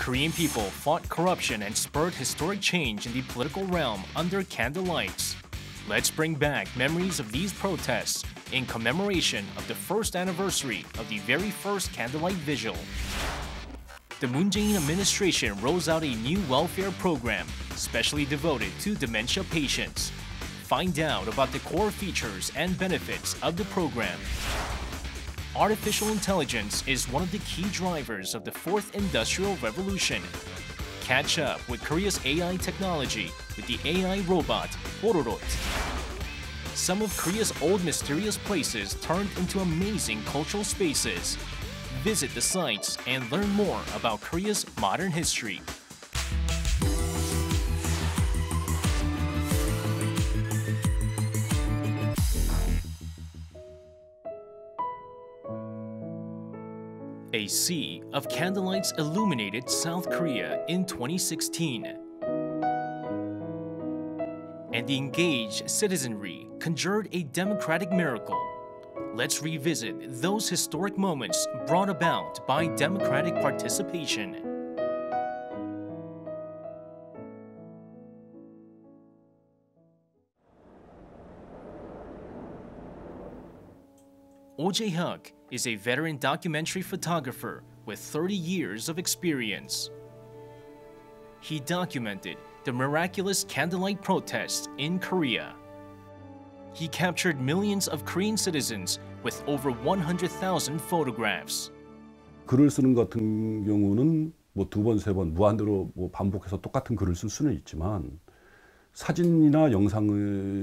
Korean people fought corruption and spurred historic change in the political realm under candlelights. Let's bring back memories of these protests in commemoration of the first anniversary of the very first candlelight vigil. The Moon Jae-in administration rolls out a new welfare program specially devoted to dementia patients. Find out about the core features and benefits of the program. Artificial intelligence is one of the key drivers of the fourth industrial revolution. Catch up with Korea's AI technology with the AI robot Pororot. Some of Korea's old mysterious places turned into amazing cultural spaces. Visit the sites and learn more about Korea's modern history. A sea of candlelights illuminated South Korea in 2016. And the engaged citizenry conjured a democratic miracle. Let's revisit those historic moments brought about by democratic participation. Oh Jae-hyuk is a veteran documentary photographer with 30 years of experience. He documented the miraculous candlelight protests in Korea. He captured millions of Korean citizens with over 100,000 photographs. 글을 쓰는 것 같은 경우는 뭐 두 번, 세 번 무한대로 뭐 반복해서 똑같은 글을 쓸 수는 있지만 사진이나 영상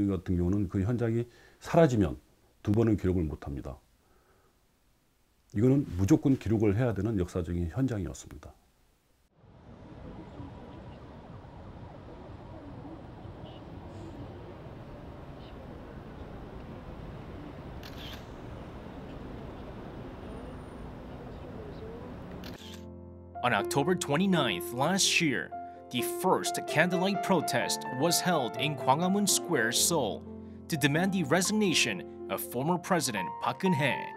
같은 경우는 그 현장이 사라지면 두 번은 기록을 못 합니다. 이거는 무조건 기록을 해야 되는 역사적인 현장이었습니다. On October 29th last year, the first candlelight protest was held in Gwanghwamun Square, Seoul, to demand the resignation of former President Park Geun-hye.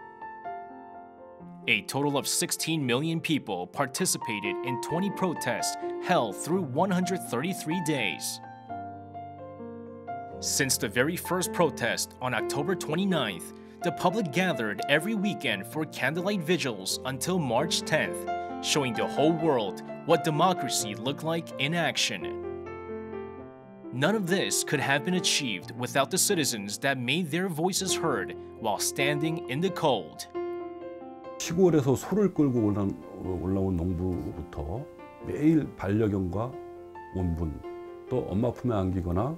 A total of 16 million people participated in 20 protests held through 133 days. Since the very first protest on October 29th, the public gathered every weekend for candlelight vigils until March 10th, showing the whole world what democracy looked like in action. None of this could have been achieved without the citizens that made their voices heard while standing in the cold. 시골에서 소를 끌고 올라온 농부부터 매일 반려견과 원분, 또 엄마 품에 안기거나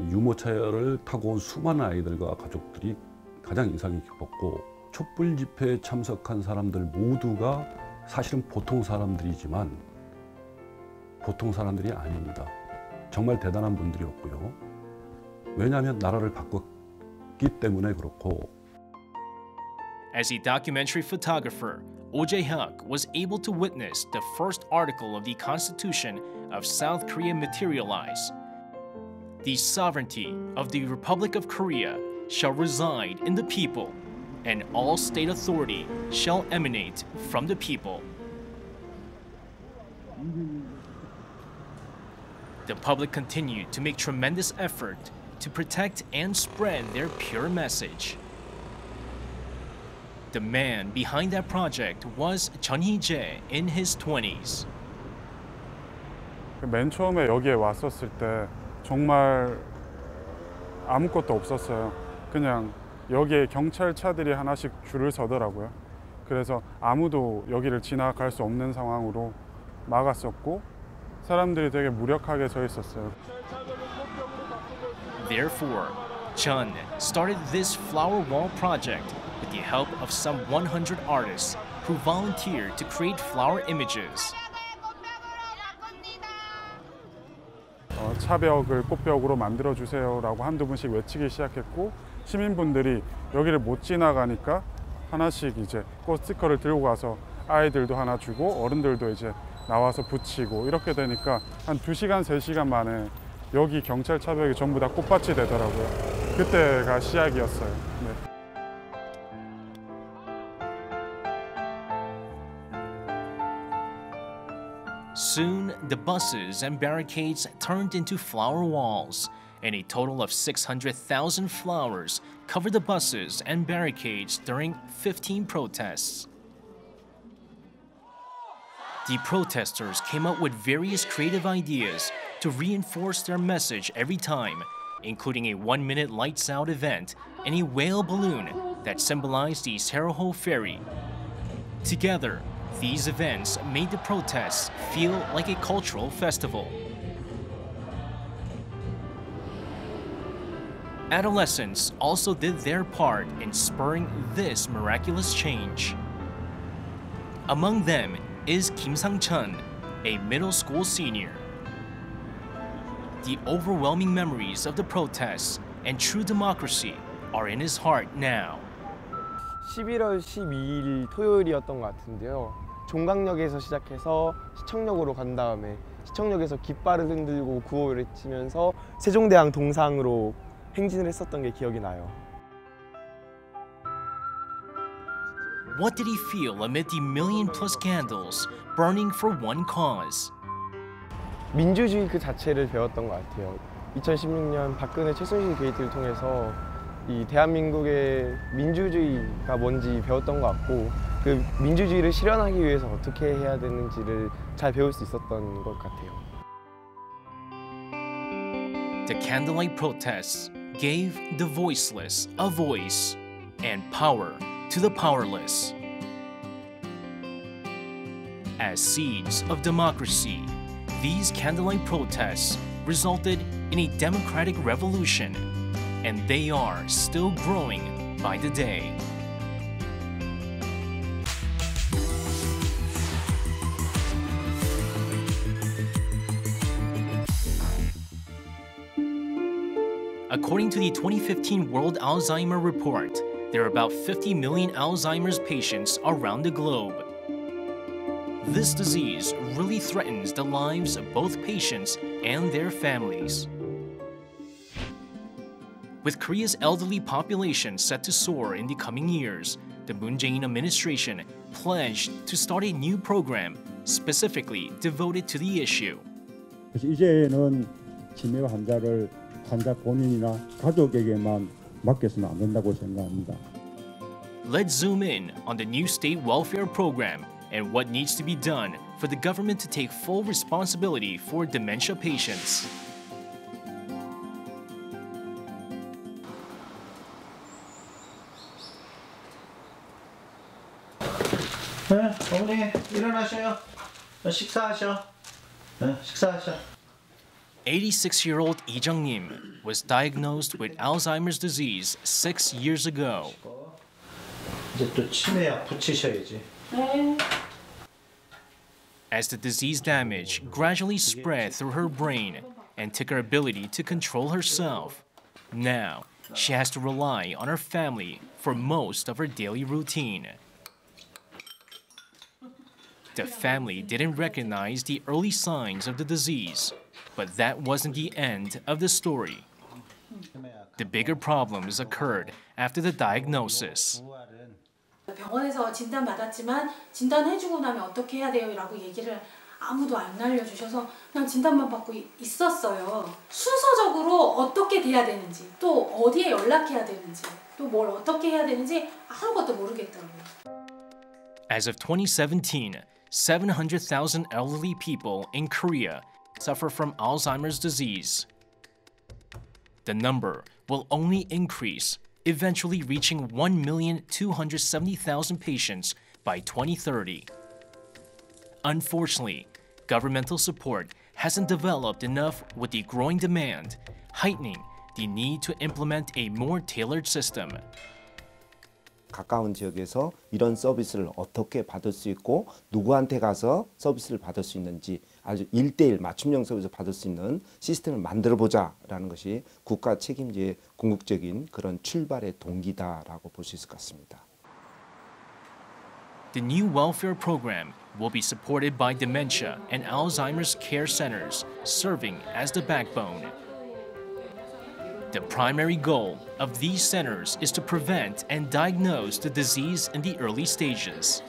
유모차를 타고 온 수많은 아이들과 가족들이 가장 인상이 깊었고, 촛불 집회에 참석한 사람들 모두가 사실은 보통 사람들이지만 보통 사람들이 아닙니다. 정말 대단한 분들이었고요. 왜냐하면 나라를 바꿨기 때문에 그렇고. As a documentary photographer, Oh Jae-hyuk was able to witness the first article of the Constitution of South Korea materialize. The sovereignty of the Republic of Korea shall reside in the people, and all state authority shall emanate from the people. The public continued to make tremendous effort to protect and spread their pure message. The man behind that project was Geun-hye in his 20s. 맨 처음에 여기에 왔었을 때 정말 아무것도 없었어요. 그냥 여기에 경찰차들이 하나씩 줄을 서더라고요. 그래서 아무도 여기를 지나갈 수 없는 상황으로 막았었고 사람들이 되게 무력하게 서 있었어요. Therefore, Chun started this flower wall project with the help of some 100 artists who volunteered to create flower images. 차벽을 꽃벽으로 만들어주세요라고 한두 분씩 외치기 시작했고 시민분들이 여기를 못 지나가니까 하나씩 이제 꽃 스티커를 들고 가서 아이들도 하나 주고 어른들도 이제 나와서 붙이고 이렇게 되니까 한 2시간, 3시간 만에 여기 경찰 차벽이 전부 다 꽃밭이 되더라고요. 그때가 시작이었어요. 네. Soon, the buses and barricades turned into flower walls, and a total of 600,000 flowers covered the buses and barricades during 15 protests. The protesters came up with various creative ideas to reinforce their message every time, including a 1-minute lights out event and a whale balloon that symbolized the Seoul ferry. Together, these events made the protests feel like a cultural festival. Adolescents also did their part in spurring this miraculous change. Among them is Kim Sang-chun, a middle school senior. The overwhelming memories of the protests and true democracy are in his heart now. 11월 12일 토요일이었던 것 같은데요. 종강역에서 시작해서 시청역으로 간 다음에 시청역에서 깃발을 흔들고 구호를 외치면서 세종대왕 동상으로 행진을 했었던 게 기억이 나요. What did he feel amid the million-plus candles burning for one cause? 민주주의 그 자체를 배웠던 것 같아요. 2016년 박근혜 최순실 게이트를 통해서 이 대한민국의 민주주의가 뭔지 배웠던 것 같고 그 민주주의를 실현하기 위해서 어떻게 해야 되는지를 잘 배울 수 있었던 것 같아요. The candlelight protests gave the voiceless a voice and power to the powerless. As seeds of democracy, these candlelight protests resulted in a democratic revolution, and they are still growing by the day. According to the 2015 World Alzheimer Report, there are about 50 million Alzheimer's patients around the globe. This disease really threatens the lives of both patients and their families. With Korea's elderly population set to soar in the coming years, the Moon Jae-in administration pledged to start a new program specifically devoted to the issue. 이제는 치매 환자 본인이나 가족에게만 맡겨서는 안 된다고 생각합니다. Let's zoom in on the new state welfare program and what needs to be done for the government to take full responsibility for dementia patients. 네, 어머니 일어나셔요. 식사하셔. 네, 식사하셔. 86-year-old Lee Jung-nim was diagnosed with Alzheimer's disease 6 years ago. 이제 또 치매약 붙이셔야지. As the disease damage gradually spread through her brain and took her ability to control herself, now she has to rely on her family for most of her daily routine. The family didn't recognize the early signs of the disease, but that wasn't the end of the story. The bigger problems occurred after the diagnosis. 병원에서 진단받았지만 진단해주고 나면 어떻게 해야 돼요? 라고 얘기를 아무도 안 알려주셔서 그냥 진단만 받고 있었어요. 순서적으로 어떻게 돼야 되는지, 또 어디에 연락해야 되는지, 또 뭘 어떻게 해야 되는지 아무것도 모르겠더라고요. As of 2017, 700,000 elderly people in Korea suffer from Alzheimer's disease. The number will only increase, eventually reaching 1,270,000 patients by 2030. Unfortunately, governmental support hasn't developed enough with the growing demand, heightening the need to implement a more tailored system. 가까운 지역에서 이런 서비스를 어떻게 받을 수 있고 누구한테 가서 서비스를 받을 수 있는지 아주 1:1 맞춤형 서비스를 받을 수 있는 시스템을 만들어보자라는 것이 국가 책임제의 궁극적인 그런 출발의 동기다라고 볼 수 있을 것 같습니다. The new welfare program will be supported by dementia and Alzheimer's care centers, serving as the backbone. The primary goal of these centers is to prevent and diagnose the disease in the early stages.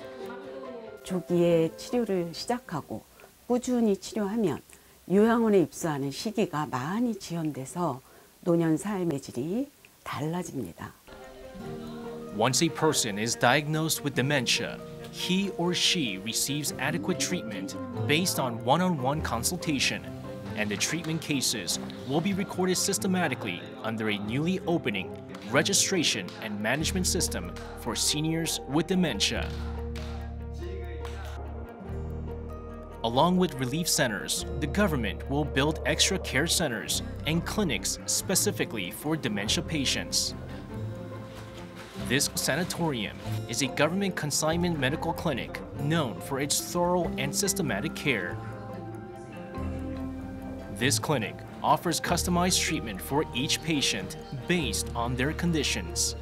조기에 치료를 시작하고 꾸준히 치료하면 요양원에 입소하는 시기가 많이 지연돼서 노년 삶의 질이 달라집니다. Once a person is diagnosed with dementia, he or she receives adequate treatment based on one-on-one consultation, and the treatment cases will be recorded systematically under a newly opening registration and management system for seniors with dementia. Along with relief centers, the government will build extra care centers and clinics specifically for dementia patients. This sanatorium is a government consignment medical clinic known for its thorough and systematic care. This clinic offers customized treatment for each patient based on their conditions.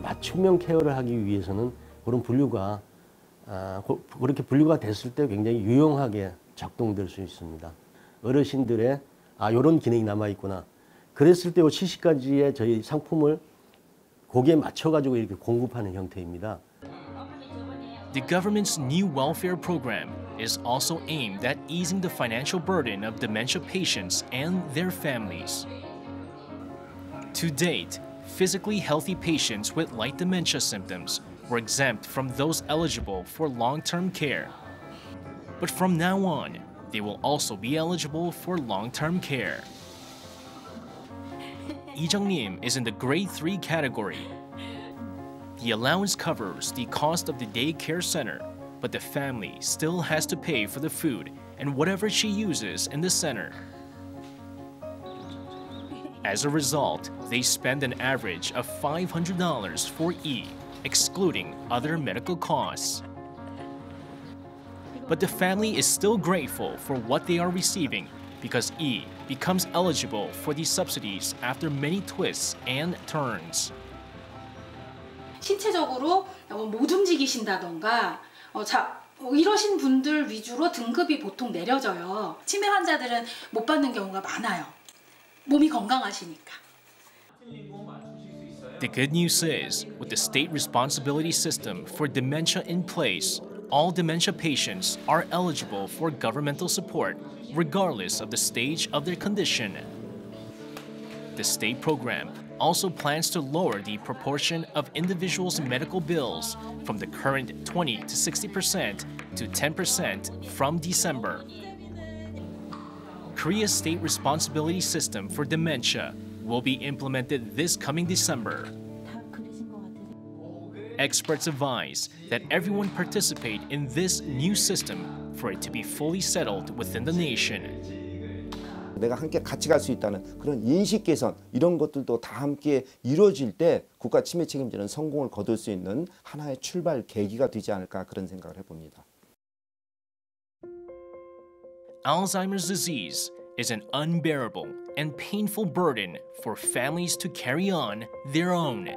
맞춤형 케어를 하기 위해서는 그런 분류가 그렇게 분류가 됐을 때 굉장히 유용하게 작동될 수 있습니다. 어르신들의 이런 기능이 남아 있구나. 그랬을 때 70가지의 저희 상품을 거기에 맞춰가지고 이렇게 공급하는 형태입니다. The government's new welfare program is also aimed at easing the financial burden of dementia patients and their families. To date, physically healthy patients with light dementia symptoms were exempt from those eligible for long-term care. But from now on, they will also be eligible for long-term care. Lee Jung-nim is in the grade 3 category. The allowance covers the cost of the daycare center, but the family still has to pay for the food and whatever she uses in the center. As a result, they spend an average of $500 for E, excluding other medical costs. But the family is still grateful for what they are receiving because E becomes eligible for these subsidies after many twists and turns. 신체적으로 못 움직이신다던가 이러신 분들 위주로 등급이 보통 내려져요. 치매 환자들은 못 받는 경우가 많아요. 몸이 건강하시니까. The good news is, with the state responsibility system for dementia in place, all dementia patients are eligible for governmental support, regardless of the stage of their condition. The state program also plans to lower the proportion of individuals' medical bills from the current 20 to 60% to 10% from December. Korea's state responsibility system for dementia will be implemented this coming December. Experts advise that everyone participate in this new system for it to be fully settled within the nation. 내가 함께 같이 갈 수 있다는 그런 인식 개선 이런 것들도 다 함께 이루어질 때 국가 치매 책임제는 성공을 거둘 수 있는 하나의 출발 계기가 되지 않을까 그런 생각을 해봅니다. Alzheimer's disease is an unbearable and painful burden for families to carry on their own.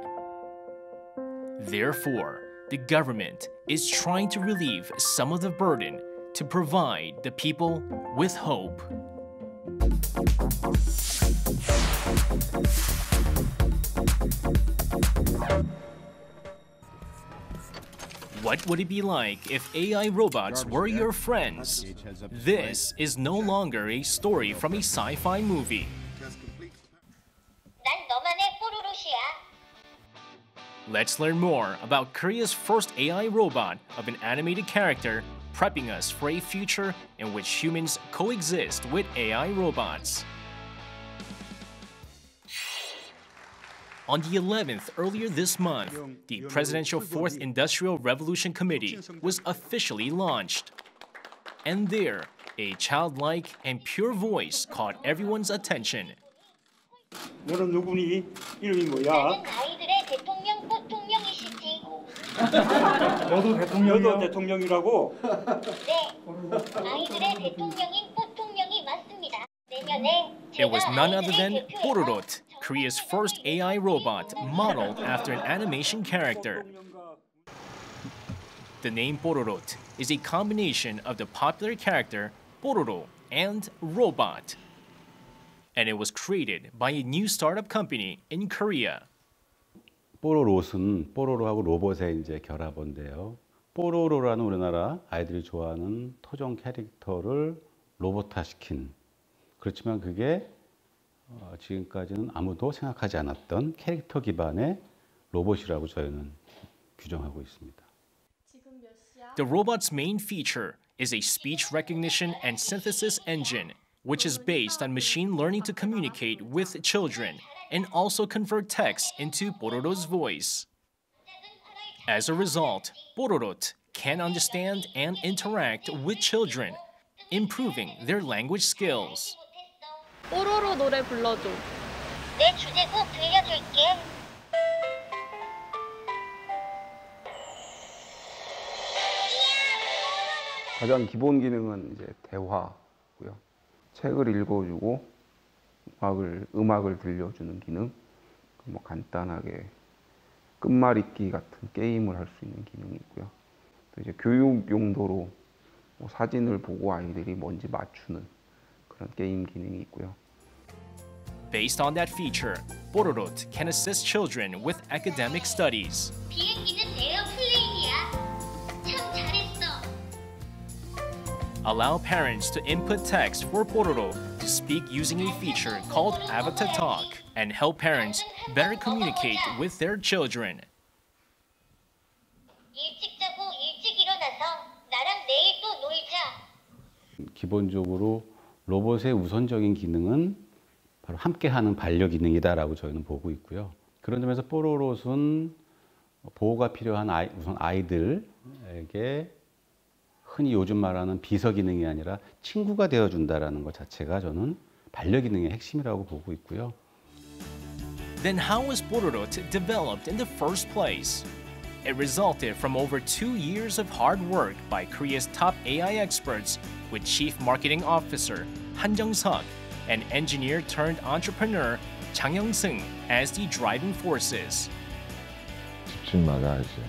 Therefore, the government is trying to relieve some of the burden to provide the people with hope. What would it be like if AI robots were your friends? This is no longer a story from a sci-fi movie. Let's learn more about Korea's first AI robot of an animated character, prepping us for a future in which humans coexist with AI robots. On the 11th, earlier this month, the Presidential Fourth Industrial Revolution Committee was officially launched. And there, a childlike and pure voice caught everyone's attention. 너는 누구니? 이름이 뭐야? 아이들의 대통령 포통령이시지. 너도 대통령이라고? 네, 아이들의 대통령인 포통령이 맞습니다. 내년에 It was none other than Pororot, Korea's first AI robot modeled after an animation character. The name Pororot is a combination of the popular character Pororo and robot. And it was created by a new startup company in Korea. 뽀로롯은 뽀로로하고 로봇의 이제 결합어인데요. 뽀로로라는 우리나라 아이들이 좋아하는 토종 캐릭터를 로봇화시킨, 그렇지만 그게 지금까지는 아무도 생각하지 않았던 캐릭터 기반의 로봇이라고 저희는 규정하고 있습니다. The robot's main feature is a speech recognition and synthesis engine, which is based on machine learning to communicate with children and also convert text into Pororot's voice. As a result, Pororot can understand and interact with children, improving their language skills. 뽀로로 노래 불러줘. 내 주제곡 들려줄게. 가장 기본 기능은 이제 대화고요. 책을 읽어주고 음악을 들려주는 기능, 뭐 간단하게 끝말잇기 같은 게임을 할 수 있는 기능이 있고요. 또 이제 교육 용도로 뭐 사진을 보고 아이들이 뭔지 맞추는 그런 게임 기능이 있고요. Based on that feature, Pororot can assist children with academic studies. 비행기는 에어플레인이야. 참 잘했어. Allow parents to input text for Pororot to speak using a feature called Avatar Talk and help parents better communicate with their children. 일찍 자고 일찍 일어나서 나랑 내일 또 놀자. 기본적으로 로봇의 우선적인 기능은 바로 함께하는 반려 기능이다라고 저희는 보고 있고요. 그런 점에서 뽀로롯은 보호가 필요한 우선 아이들에게 흔히 요즘 말하는 비서 기능이 아니라 친구가 되어준다라는 것 자체가 저는 반려 기능의 핵심이라고 보고 있고요. Then how was Pororot developed in the first place? It resulted from over 2 years of hard work by Korea's top AI experts with Chief Marketing Officer Han Jung-seok and engineer-turned-entrepreneur Chang Young-seung as the driving forces. 집집마다 이제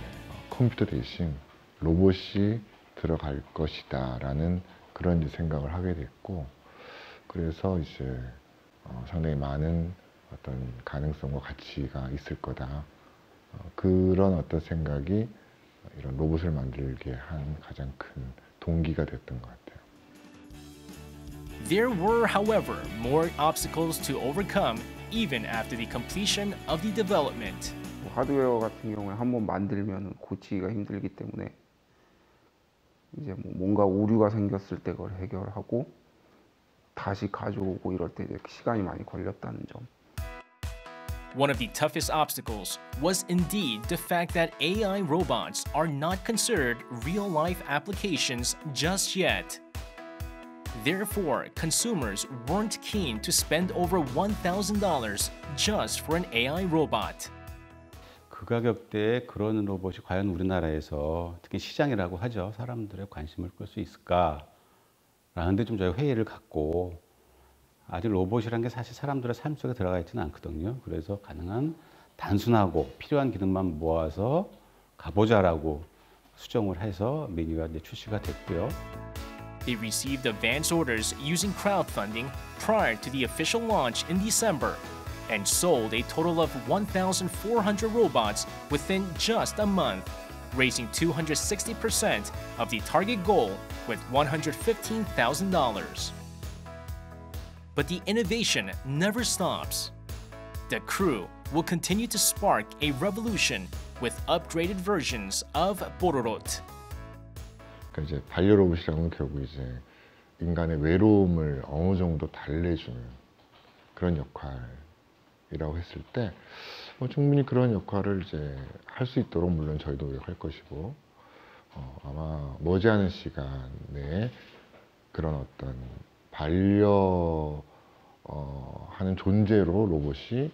컴퓨터 대신 로봇이 들어갈 것이다라는 그런 이제 생각을 하게 됐고, 그래서 이제 상당히 많은 어떤 가능성과 가치가 있을 거다. 그런 어떤 생각이 이런 로봇을 만들게 한 가장 큰 동기가 됐던 것 같아요. There were, however, more obstacles to overcome even after the completion of the development. 하드웨어 같은 경우에 한번 만들면 고치기가 힘들기 때문에 이제 뭔가 오류가 생겼을 때 그걸 해결하고 다시 가져오고 이럴 때 이제 시간이 많이 걸렸다는 점. One of the toughest obstacles was indeed the fact that AI robots are not considered real-life applications just yet. Therefore, consumers weren't keen to spend over $1,000 just for an AI robot. 그 가격대에 그런 로봇이 과연 우리나라에서 특히 시장이라고 하죠. 사람들의 관심을 끌 수 있을까? 라는데 좀 저희 회의를 갖고 아직 로봇이란 게 사실 사람들의 삶 속에 들어가 있지는 않거든요. 그래서 가능한 단순하고 필요한 기능만 모아서 가보자라고 수정을 해서 메뉴가 이제 출시가 됐고요. They received advance orders using crowdfunding prior to the official launch in December and sold a total of 1,400 robots within just a month, raising 260% of the target goal with $115,000. But the innovation never stops. The crew will continue to spark a revolution with upgraded versions of Pororot. 그러니까 이제 반려로봇이라는 결국 이제 인간의 외로움을 어느 정도 달래주는 그런 역할이라고 했을 때 충분히 그런 역할을 이제 할 수 있도록 물론 저희도 노력할 것이고 아마 머지않은 시간 내에 그런 어떤 하는 존재로 로봇이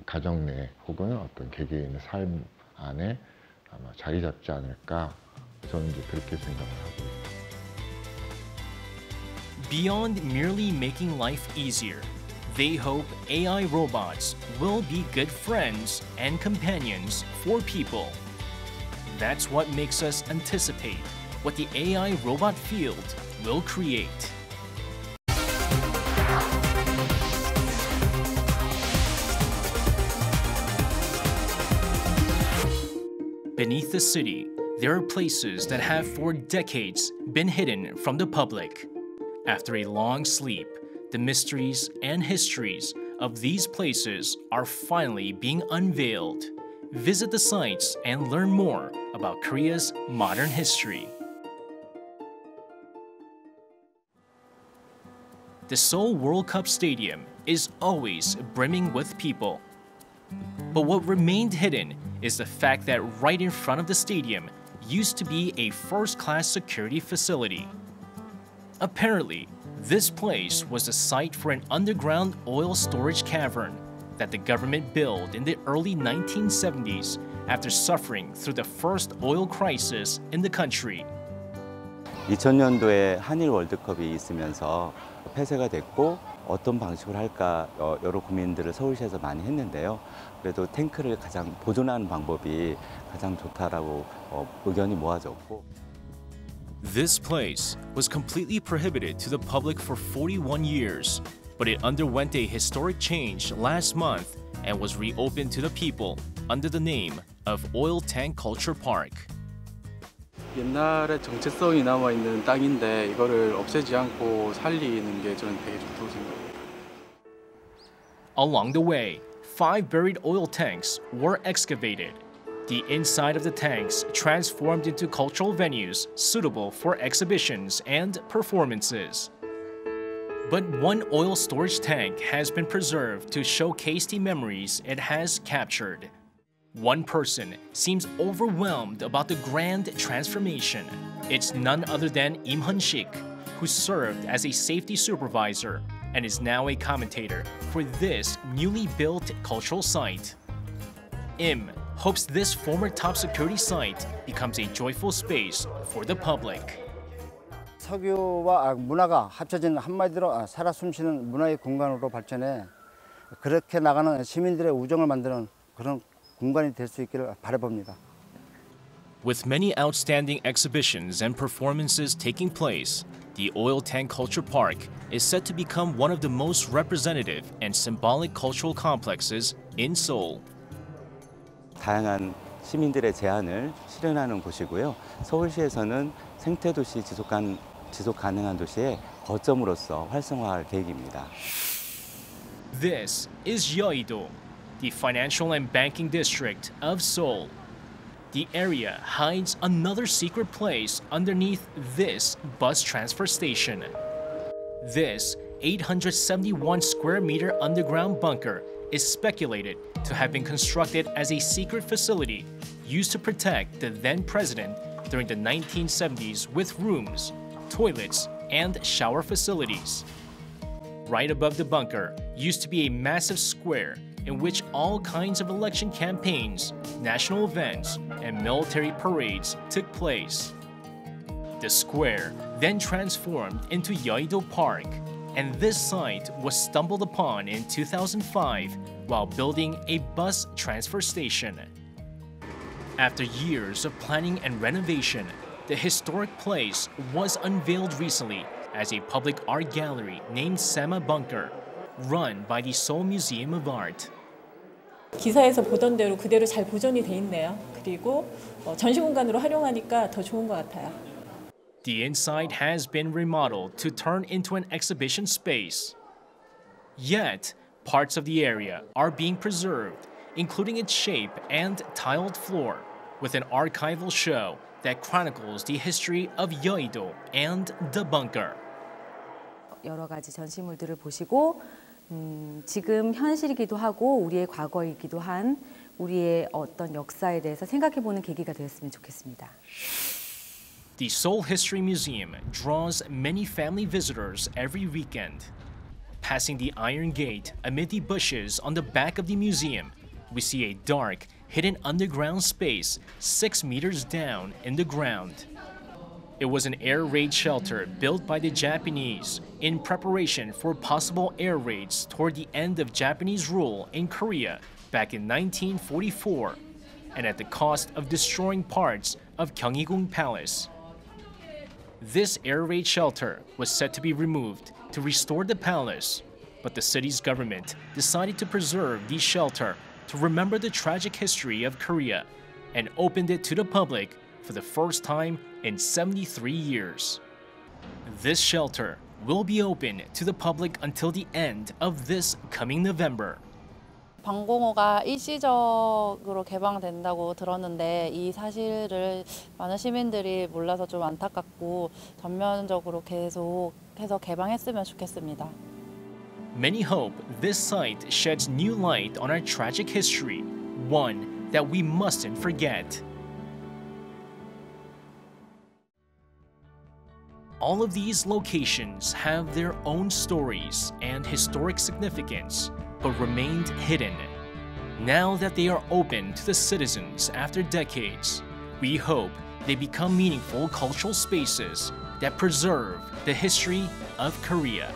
가정 내 혹은 어떤 개개인의 삶 안에 아마 자리 잡지 않을까 저는 이제 그렇게 생각을 하고 있습니다. Beyond merely making life easier, they hope AI robots will be good friends and companions for people. That's what makes us anticipate what the AI robot field will create. Beneath the city, there are places that have for decades been hidden from the public. After a long sleep, the mysteries and histories of these places are finally being unveiled. Visit the sites and learn more about Korea's modern history. The Seoul World Cup Stadium is always brimming with people. But what remained hidden is the fact that right in front of the stadium used to be a first-class security facility. Apparently, this place was the site for an underground oil storage cavern that the government built in the early 1970s after suffering through the first oil crisis in the country. 2000년도에 한일 월드컵이 있으면서 폐쇄가 됐고 어떤 방식으로 할까 여러 고민들을 서울시에서 많이 했는데요. 그래도 탱크를 가장 보존하는 방법이 가장 좋다라고 의견이 모아졌고. This place was completely prohibited to the public for 41 years, but it underwent a historic change last month and was reopened to the people under the name of Oil Tank Culture Park. 옛날에 정체성이 남아있는 땅인데 이거를 없애지 않고 살리는 게 저는 되게 좋다고 생각해요. Along the way, 5 buried oil tanks were excavated. The inside of the tanks transformed into cultural venues suitable for exhibitions and performances. But one oil storage tank has been preserved to showcase the memories it has captured. One person seems overwhelmed about the grand transformation. It's none other than Im Hun-sik, who served as a safety supervisor and is now a commentator for this newly built cultural site. Im hopes this former top security site becomes a joyful space for the public. 석유와 문화가 합쳐진 한마디로 살아 숨쉬는 문화의 공간으로 발전해 그렇게 나가는 시민들의 우정을 만드는 그런 공간이 될 수 있기를 바라봅니다. With many outstanding exhibitions and performances taking place, the Oil Tank Culture Park is set to become one of the most representative and symbolic cultural complexes in Seoul. 다양한 시민들의 제안을 실현하는 곳이고요. 서울시에서는 생태도시 지속 가능한 도시의 거점으로서 활성화할 계획입니다. This is Yeouido, the financial and banking district of Seoul. The area hides another secret place underneath this bus transfer station. This 871 square meter underground bunker is speculated to have been constructed as a secret facility used to protect the then president during the 1970s with rooms, toilets, and shower facilities. Right above the bunker used to be a massive square in which all kinds of election campaigns, national events, and military parades took place. The square then transformed into Yeouido Park, and this site was stumbled upon in 2005 while building a bus transfer station. After years of planning and renovation, the historic place was unveiled recently as a public art gallery named Sema Bunker, run by the Seoul Museum of Art. 기사에서 보던 대로 그대로 잘 보존이 돼 있네요. 그리고 전시 공간으로 활용하니까 더 좋은 것 같아요. The inside has been remodeled to turn into an exhibition space. Yet, parts of the area are being preserved, including its shape and tiled floor, with an archival show that chronicles the history of Yeouido and the bunker. 여러 가지 전시물들을 보시고 지금 현실이기도 하고 우리의 과거이기도 한 우리의 어떤 역사에 대해서 생각해보는 계기가 되었으면 좋겠습니다. The Seoul History Museum draws many family visitors every weekend. Passing the Iron Gate amid the bushes on the back of the museum, we see a dark, hidden underground space 6 meters down in the ground. It was an air raid shelter built by the Japanese in preparation for possible air raids toward the end of Japanese rule in Korea back in 1944, and at the cost of destroying parts of Gyeonggi-gung Palace. This air raid shelter was set to be removed to restore the palace, but the city's government decided to preserve the shelter to remember the tragic history of Korea and opened it to the public for the first time in 73 years. This shelter will be open to the public until the end of this coming November. 방공호가 일시적으로 개방된다고 들었는데 이 사실을 많은 시민들이 몰라서 좀 안타깝고 전면적으로 계속해서 개방했으면 좋겠습니다. Many hope this site sheds new light on our tragic history, one that we mustn't forget. All of these locations have their own stories and historic significance, but remained hidden. Now that they are open to the citizens after decades, we hope they become meaningful cultural spaces that preserve the history of Korea.